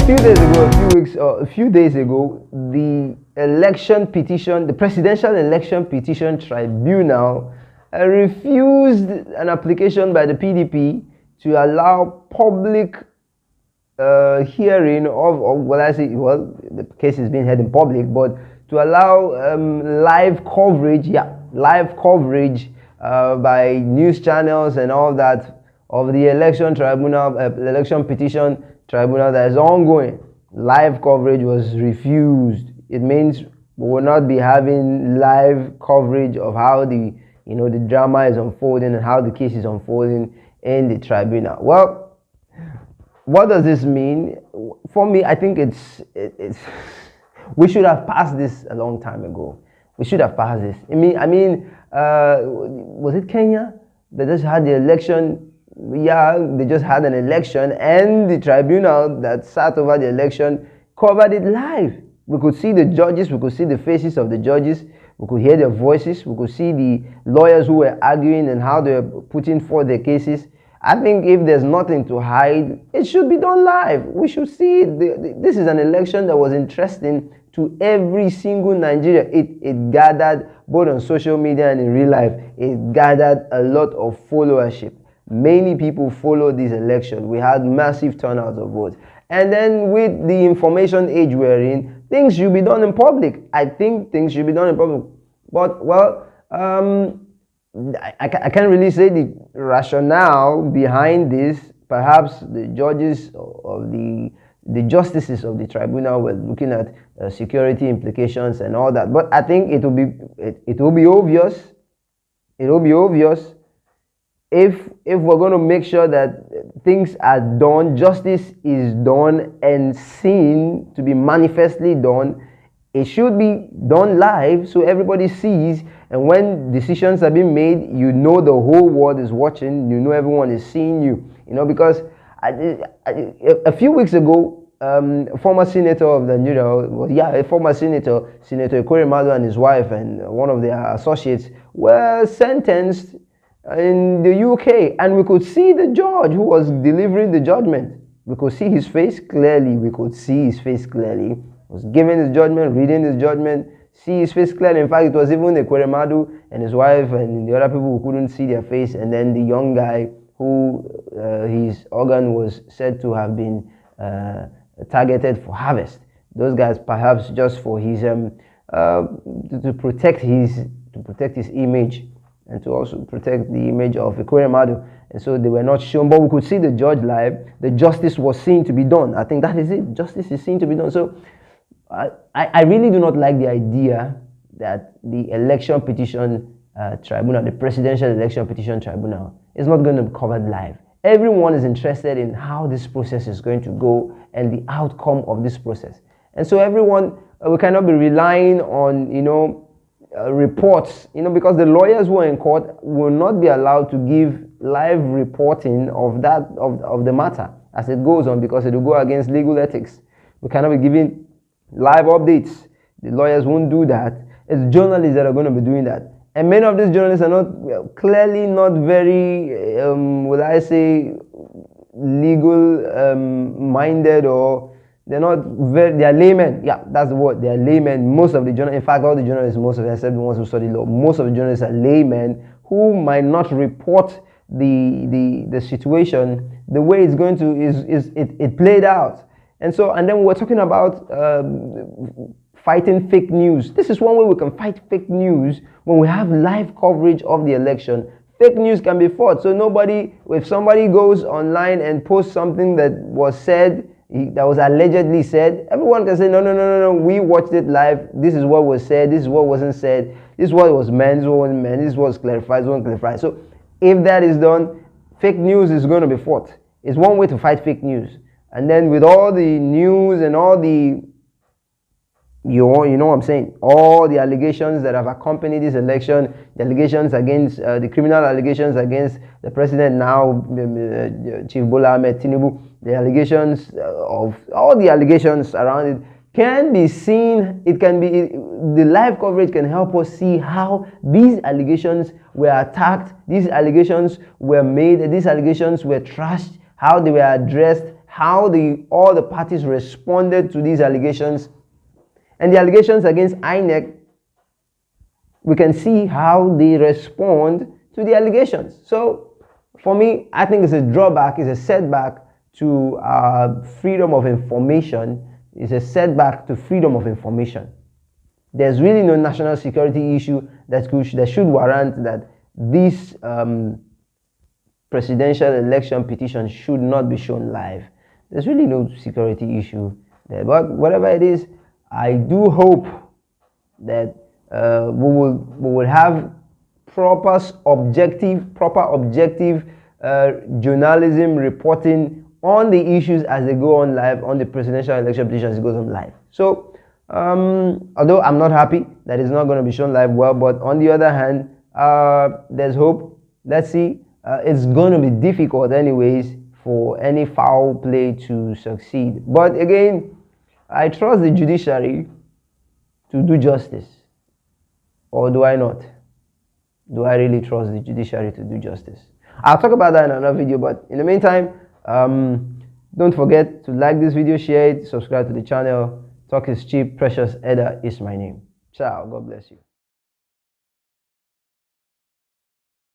A few days ago, the Presidential Election Petition Tribunal refused an application by the PDP to allow public hearing the case is being heard in public, but to allow live coverage by news channels and all that of the election petition tribunal that is ongoing. Live coverage was refused. It means we will not be having live coverage of how the drama is unfolding and how the case is unfolding in the tribunal. Well, what does this mean? For me, I think it's we should have passed this a long time ago. We should have passed this. Was it Kenya that just had the election? Yeah, they just had an election, and the tribunal that sat over the election covered it live. We could see the judges, we could see the faces of the judges, we could hear their voices, we could see the lawyers who were arguing and how they were putting forth their cases. I think if there's nothing to hide, it should be done live. We should see it. This is an election that was interesting to every single Nigerian. It gathered, both on social media and in real life, it gathered a lot of followership. Many people followed this election. We had massive turnouts of votes. And then with the information age we're in, things should be done in public. I think things should be done in public. But, well, I can't really say the rationale behind this. Perhaps the judges of the justices of the tribunal were looking at security implications and all that. But I think it will be obvious. It will be obvious if we're going to make sure that things are done, justice is done and seen to be manifestly done. It should be done live so everybody sees, and when decisions are being made, the whole world is watching, everyone is seeing you, because a few weeks ago, former senator of Nigeria, former Senator Ekweremadu and his wife and one of their associates were sentenced in the UK, and we could see the judge who was delivering the judgment. We could see his face clearly. He was giving his judgment, reading his judgment, see his face clearly. In fact, it was even Ekweremadu and his wife and the other people who couldn't see their face, and then the young guy who his organ was said to have been targeted for harvest. Those guys, perhaps just for his to protect his image, and to also protect the image of Ekweremadu. And so they were not shown, but we could see the judge live. The justice was seen to be done. I think that is it. Justice is seen to be done. So I really do not like the idea that the Election Petition Tribunal, the Presidential Election Petition Tribunal, is not going to be covered live. Everyone is interested in how this process is going to go and the outcome of this process. And so everyone, we cannot be relying on, reports, because the lawyers who are in court will not be allowed to give live reporting of the matter as it goes on, because it will go against legal ethics. We cannot be giving live updates. The lawyers won't do that. It's journalists that are going to be doing that. And many of these journalists are clearly not very, legal minded, or they're laymen. Yeah, that's the word. They're laymen. Most of the journalists, in fact, all the journalists, except the ones who study law, most of the journalists are laymen who might not report the situation the way it's going to it played out. And then we're talking about fighting fake news. This is one way we can fight fake news. When we have live coverage of the election, fake news can be fought. So if somebody goes online and posts something that was said, that was allegedly said, everyone can say, no, we watched it live. This is what was said. This is what wasn't said. This is what was meant. This is what wasn't meant. This was clarified. This wasn't clarified. So if that is done, fake news is going to be fought. It's one way to fight fake news. And then with all the news and all the, you know what I'm saying, all the allegations that have accompanied this election, the allegations against, the criminal allegations against the president now, Chief Bola Ahmed Tinubu, the allegations of all the allegations around it can be seen. The live coverage can help us see how these allegations were attacked, these allegations were made, these allegations were trashed, how they were addressed, how all the parties responded to these allegations. And the allegations against INEC, we can see how they respond to the allegations. So for me, I think it's a drawback, it's a setback to freedom of information. It's a setback to freedom of information. There's really no national security issue that should warrant that this presidential election petition should not be shown live. There's really no security issue there. But whatever it is, I do hope that we will have proper objective journalism reporting on the issues as they go on live, on the presidential election petition as it goes on live. So although I'm not happy that it's not going to be shown live, well, but on the other hand, there's hope. Let's see. It's going to be difficult anyways for any foul play to succeed. But again, I trust the judiciary to do justice. Or do I not? Do I really trust the judiciary to do justice? I'll talk about that in another video, but in the meantime, don't forget to like this video, share it, subscribe to the channel. Talk is cheap. Precious Eda is my name. Ciao. God bless you.